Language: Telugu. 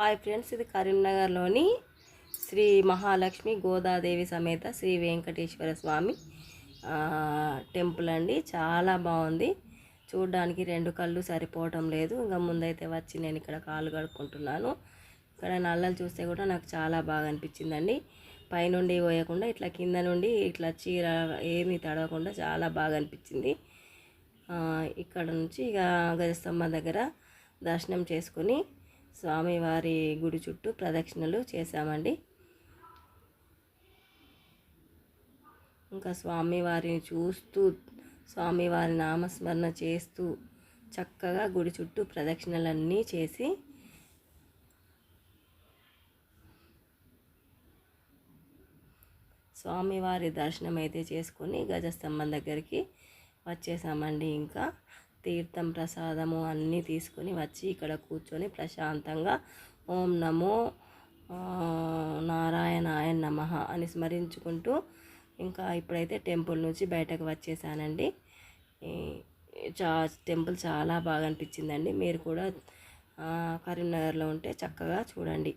హాయ్ ఫ్రెండ్స్, ఇది కరీంనగర్లోని శ్రీ మహాలక్ష్మి గోదాదేవి సమేత శ్రీ వెంకటేశ్వర స్వామి టెంపుల్ అండి. చాలా బాగుంది. చూడడానికి రెండు కళ్ళు సరిపోవటం లేదు. ఇంకా ముందైతే వచ్చి నేను ఇక్కడ కాళ్ళు కడుక్కుంటున్నాను. ఇక్కడ నల్లలు చూస్తే కూడా నాకు చాలా బాగా అనిపించిందండి. పైనుండి పోయకుండా ఇట్లా కింద నుండి ఇట్లా చీర ఏమీ తడవకుండా చాలా బాగా అనిపించింది. ఇక్కడ నుంచి ఇక గజస్తంభం దగ్గర దర్శనం చేసుకొని స్వామివారి గుడి చుట్టూ ప్రదక్షిణలు చేశామండి. ఇంకా స్వామివారిని చూస్తూ స్వామివారి నామస్మరణ చేస్తూ చక్కగా గుడి చుట్టూ ప్రదక్షిణలన్నీ చేసి స్వామివారి దర్శనం అయితే చేసుకొని గజస్తంభం దగ్గరికి వచ్చేసామండి. ఇంకా తీర్థం ప్రసాదము అన్నీ తీసుకొని వచ్చి ఇక్కడ కూర్చొని ప్రశాంతంగా ఓం నమో నారాయణాయ నమః అని స్మరించుకుంటూ ఇంకా ఇప్పుడైతే టెంపుల్ నుంచి బయటకు వచ్చేసానండి. టెంపుల్ చాలా బాగా అనిపించిందండి. మీరు కూడా కరీంనగర్లో ఉంటే చక్కగా చూడండి.